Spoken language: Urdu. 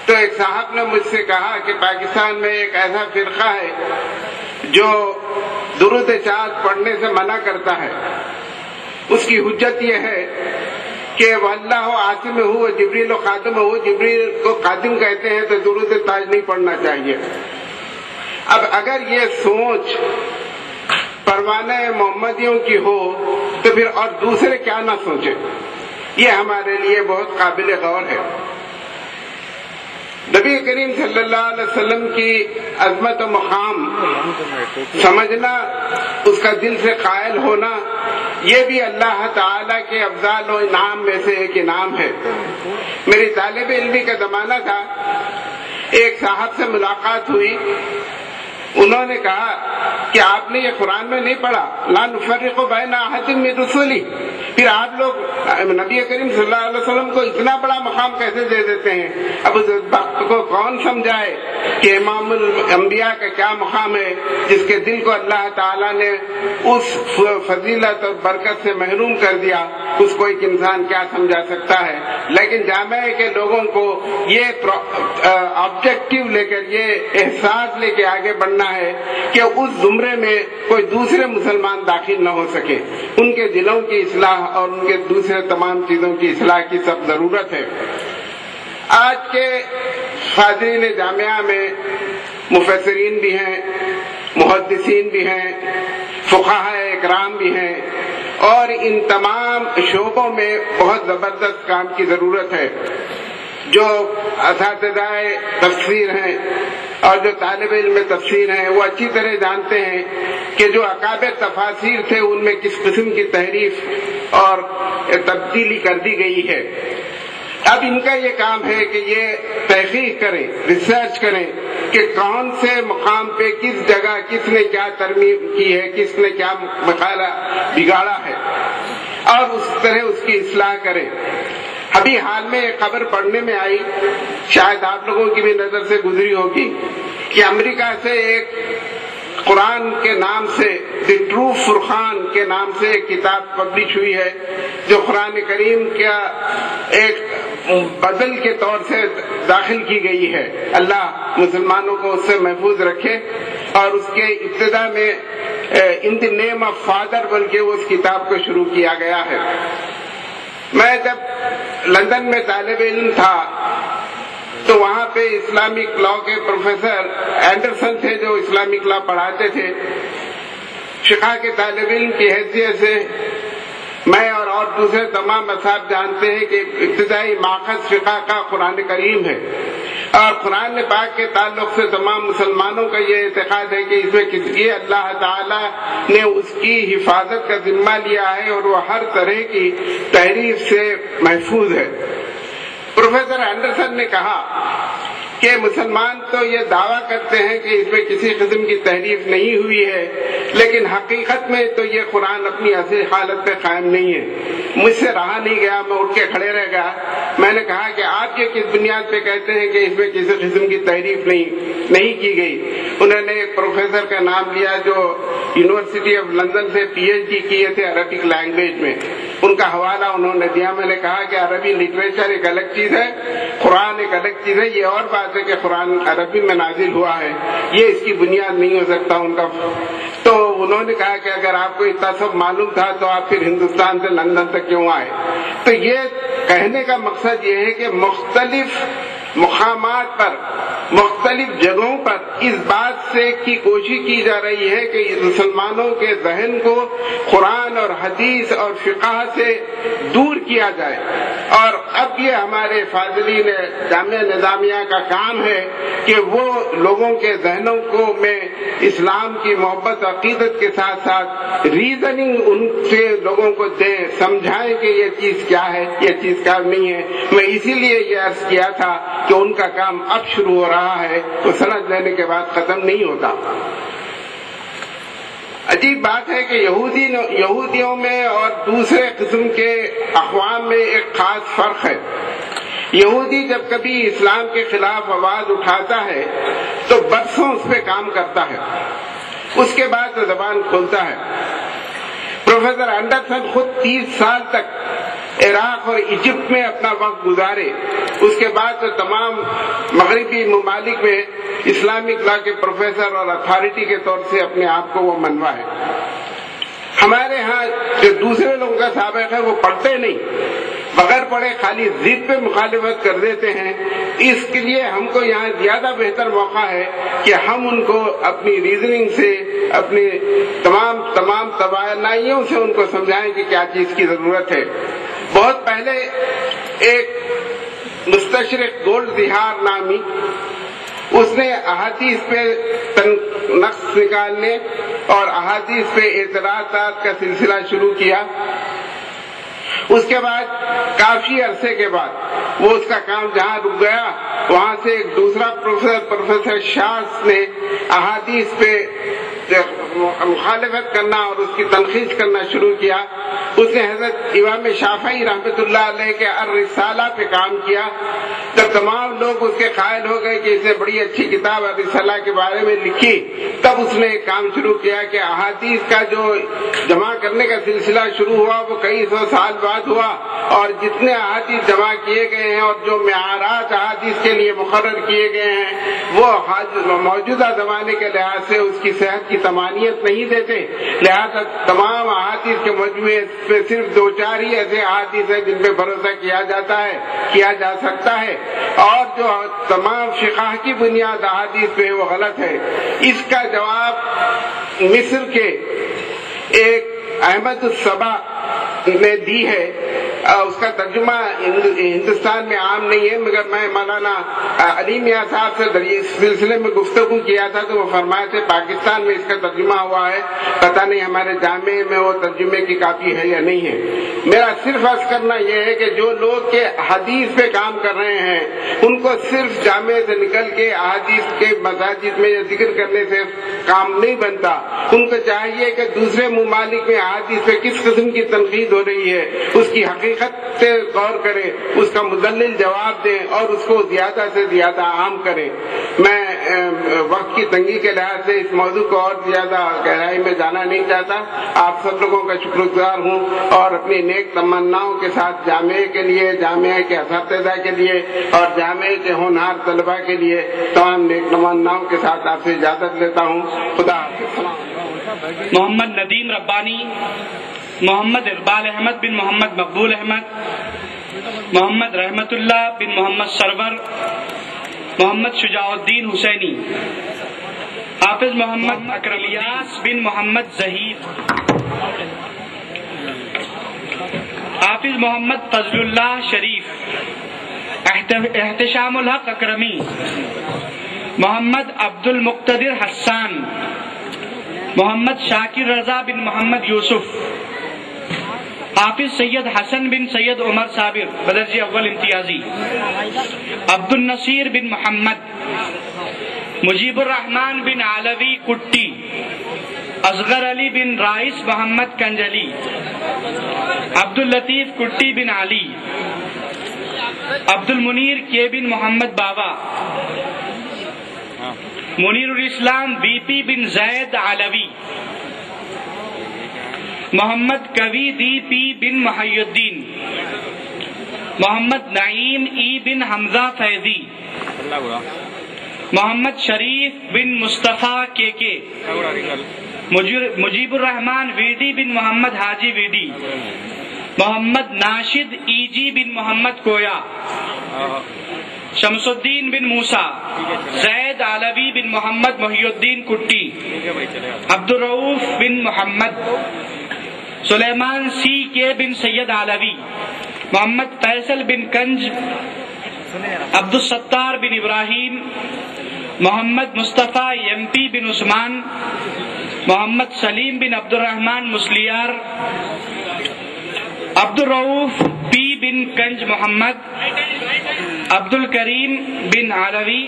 تو ایک صاحب نے مجھ سے کہا کہ پاکستان میں ایک ایسا فرقہ ہے جو درود چاند پڑھنے سے منع کرتا ہے. اس کی حجت یہ ہے کہ واللہ عاصم ہو جبریل و خاتم ہو، جبریل کو خاتم کہتے ہیں تو درود تاج نہیں پڑھنا چاہیے. اب اگر یہ سوچ پروانہ محمدیوں کی ہو تو پھر اور دوسرے کیا نہ سوچے. یہ ہمارے لیے بہت قابل غور ہے. نبی کریم صلی اللہ علیہ وسلم کی عظمت و مقام سمجھنا، اس کا دل سے قائل ہونا، یہ بھی اللہ تعالی کے افضال و انعام میں سے ایک انعام ہے. میری طالب علمی کا زمانہ تھا، ایک صاحب سے ملاقات ہوئی. انہوں نے کہا کہ آپ نے یہ قرآن میں نہیں پڑھا لا نفرق بین احد من رسلہ، پھر آپ لوگ نبی کریم صلی اللہ علیہ وسلم کو اتنا بڑا مقام کیسے دے دیتے ہیں؟ اب اس وقت کو کون سمجھائے کہ امام الانبیاء کا کیا مقام ہے، جس کے دل کو اللہ تعالیٰ نے اس فضیلت اور برکت سے محروم کر دیا. اس کو ایک انسان کیا سمجھا سکتا ہے. لیکن جامعہ کے لوگوں کو یہ آبجیکٹو لے کر، یہ احساس لے کے آگے بڑھنا ہے کہ اس زمرے میں کوئی دوسرے مسلمان داخل نہ ہو سکے. ان کے دلوں کی اصلاح اور ان کے دوسرے تمام چیزوں کی اصلاح کی سب ضرورت ہے. آج کے حاضرین جامعہ میں مفسرین بھی ہیں، محدثین بھی ہیں، فقہاء اکرام بھی ہیں، اور ان تمام شعبوں میں بہت زبردست کام کی ضرورت ہے. جو اساتذہ تفسیر ہیں اور جو طالب علم تفسیر ہیں وہ اچھی طرح جانتے ہیں کہ جو اکابر تفاسیر تھے ان میں کس قسم کی تحریف اور تبدیلی کر دی گئی ہے. اب ان کا یہ کام ہے کہ یہ تحقیق کریں، ریسرچ کریں کہ کون سے مقام پہ کس جگہ کس نے کیا ترمیم کی ہے، کس نے کیا مقالہ بگاڑا ہے، اور اس طرح اس کی اصلاح کریں. ابھی حال میں ایک خبر پڑھنے میں آئی، شاید آپ لوگوں کی بھی نظر سے گزری ہوگی، کہ امریکہ سے ایک قرآن کے نام سے دی ٹرو فرقان کے نام سے ایک کتاب پبلش ہوئی ہے، جو قرآن کریم کا ایک بدل کے طور سے داخل کی گئی ہے. اللہ مسلمانوں کو اس سے محفوظ رکھے. اور اس کے ابتدا میں ان دی نیم آف فادر بول کے اس کتاب کو شروع کیا گیا ہے. میں جب لندن میں طالب علم تھا تو وہاں پہ اسلامک لا کے پروفیسر اینڈرسن تھے جو اسلامک لا پڑھاتے تھے. فقہ کے طالب علم کی حیثیت سے میں اور دوسرے تمام اصحاب جانتے ہیں کہ ابتدائی ماخذ فقہ کا قرآن کریم ہے، اور قرآن پاک کے تعلق سے تمام مسلمانوں کا یہ اعتقاد ہے کہ اس میں یہ اللہ تعالی نے اس کی حفاظت کا ذمہ لیا ہے اور وہ ہر طرح کی تحریف سے محفوظ ہے. پروفیسر اینڈرسن نے کہا کہ مسلمان تو یہ دعویٰ کرتے ہیں کہ اس میں کسی قسم کی تحریف نہیں ہوئی ہے، لیکن حقیقت میں تو یہ قرآن اپنی اصل حالت پہ قائم نہیں ہے. مجھ سے رہا نہیں گیا، میں اٹھ کے کھڑے رہ گیا. میں نے کہا کہ آپ یہ کس بنیاد پہ کہتے ہیں کہ اس میں کسی قسم کی تحریف نہیں کی گئی؟ انہوں نے ایک پروفیسر کا نام لیا جو یونیورسٹی آف لندن سے پی ایچ ڈی کیے تھے عربک لینگویج میں. ان کا حوالہ انہوں نے دیا. میں نے کہا کہ عربی لٹریچر ایک الگ چیز ہے، قرآن ایک الگ چیز ہے. یہ اور بات ہے کہ قرآن عربی میں نازل ہوا ہے، یہ اس کی بنیاد نہیں ہو سکتا ان کا. تو انہوں نے کہا کہ اگر آپ کو اتنا سب معلوم تھا تو آپ پھر ہندوستان سے لندن تک کیوں آئے؟ تو یہ کہنے کا مقصد یہ ہے کہ مختلف مقامات پر، مختلف جگہوں پر اس بات سے کی کوشش کی جا رہی ہے کہ مسلمانوں کے ذہن کو قرآن اور حدیث اور فقہ سے دور کیا جائے. اور اب یہ ہمارے فاضلین جامعہ نظامیہ کا کام ہے کہ وہ لوگوں کے ذہنوں کو میں اسلام کی محبت عقیدت کے ساتھ ساتھ ریزننگ ان سے لوگوں کو دیں، سمجھائیں کہ یہ چیز کیا ہے، یہ چیز کیا نہیں ہے. میں اسی لیے یہ عرض کیا تھا کہ ان کا کام اب شروع ہو رہا ہے، تو سند لینے کے بعد ختم نہیں ہوتا. عجیب بات ہے کہ یہودیوں میں اور دوسرے قسم کے اقوام میں ایک خاص فرق ہے. یہودی جب کبھی اسلام کے خلاف آواز اٹھاتا ہے تو برسوں اس پہ کام کرتا ہے، اس کے بعد زبان کھولتا ہے. پروفیسر اینڈرسن خود 30 سال تک عراق اور ایجپٹ میں اپنا وقت گزارے، اس کے بعد تو تمام مغربی ممالک میں اسلامک لا کے پروفیسر اور اتھارٹی کے طور سے اپنے آپ کو وہ منوا ہے۔ ہمارے ہاں جو دوسرے لوگوں کا سابق ہے وہ پڑھتے نہیں، بغیر پڑھے خالی ضد پہ مخالفت کر دیتے ہیں۔ اس کے لیے ہم کو یہاں زیادہ بہتر موقع ہے کہ ہم ان کو اپنی ریزننگ سے، اپنی تمام توانائیوں سے ان کو سمجھائیں کہ کیا چیز کی ضرورت ہے۔ بہت پہلے ایک مستشرق گولڈ دیہار نامی، اس نے احادیث پہ نقص نکالنے اور احادیث پہ اعتراضات کا سلسلہ شروع کیا۔ اس کے بعد کافی عرصے کے بعد وہ اس کا کام جہاں رک گیا، وہاں سے ایک دوسرا پروفیسر شاس نے احادیث پہ مخالفت کرنا اور اس کی تنقید کرنا شروع کیا۔ اس نے حضرت امام شافعی رحمۃ اللہ علیہ کے الرسالہ پہ کام کیا۔ جب تمام لوگ اس کے قائل ہو گئے کہ اس نے بڑی اچھی کتاب الرسالہ کے بارے میں لکھی، تب اس نے ایک کام شروع کیا کہ احادیث کا جو جمع کرنے کا سلسلہ شروع ہوا وہ کئی سو سال بعد ہوا، اور جتنے احادیث جمع کیے گئے ہیں اور جو معیارات احادیث کے لیے مقرر کیے گئے ہیں وہ موجودہ زمانے کے لحاظ سے اس کی صحت کی تمانیت نہیں دیتے، لہذا تمام احادیث کے مجموعے میں صرف 2-4 ہی ایسے احادیث ہیں جن پہ بھروسہ کیا جا سکتا ہے، اور جو تمام فقہ کی بنیاد احادیث پہ وہ غلط ہے۔ اس کا جواب مصر کے ایک احمد الصبا نے دی ہے۔ اس کا ترجمہ ہندوستان میں عام نہیں ہے، مگر میں مولانا علی میاں صاحب سے اس سلسلے میں گفتگو کیا تھا تو وہ فرمائے تھے پاکستان میں اس کا ترجمہ ہوا ہے، پتہ نہیں ہمارے جامع میں وہ ترجمے کی کاپی ہے یا نہیں ہے۔ میرا صرف عرض کرنا یہ ہے کہ جو لوگ کے حدیث پہ کام کر رہے ہیں ان کو صرف جامع سے نکل کے احادیث کے مساجد میں ذکر کرنے سے کام نہیں بنتا، ان کو چاہیے کہ دوسرے ممالک میں احادیث پہ کس قسم کی تنقید ہو رہی ہے اس کی حقیقت سے غور کریں، اس کا مدلل جواب دیں اور اس کو زیادہ سے زیادہ عام کریں۔ میں وقت کی تنگی کے لحاظ سے اس موضوع کو اور زیادہ گہرائی میں جانا نہیں چاہتا۔ آپ سب لوگوں کا شکر گزار ہوں اور اپنی نیک تمناؤں کے ساتھ جامعہ کے لیے، جامعہ کے اساتذہ کے لیے اور جامعہ کے ہونہار طلباء کے لیے تمام نیک تمناؤں کے ساتھ آپ سے اجازت لیتا ہوں۔ خدا حافظ۔ محمد ندیم ربانی، محمد اقبال احمد بن محمد مقبول احمد، محمد رحمت اللہ بن محمد سرور، محمد شجاع الدین حسینی، حافظ محمد اکرم الیاس بن محمد زہید، حافظ محمد فضل اللہ شریف، احتشام الحق اکرمی، محمد عبد المقتدر حسان، محمد شاکر رضا بن محمد یوسف، حافظ سید حسن بن سید عمر صابر بدرجہ اول امتیازی، عبد النصیر بن محمد، مجیب الرحمن بن علوی کٹی، اصغر علی بن رائس محمد کنجلی، عبد اللطیف کٹی بن علی، عبد المنیر کے بن محمد بابا، منیر الاسلام بی پی بن زید علوی، محمد کوی دی پی بن محی الدین، محمد نعیم ای بن حمزہ فیضی، محمد شریف بن مصطفیٰ کے، مجیب الرحمن وی ڈی بن محمد حاجی وی ڈی، محمد ناشد ای جی بن محمد کویا، شمس الدین بن موسیٰ، زید علوی بن محمد محی الدین کٹی، عبد الرؤوف بن محمد، سلیمان سی کے بن سید علوی، محمد فیصل بن کنج، عبد الستار بن ابراہیم، محمد مصطفیٰ ایم پی بن عثمان، محمد سلیم بن عبد الرحمن مسلیار، عبد الرؤوف پی بن کنج محمد، عبد الکریم بن علوی،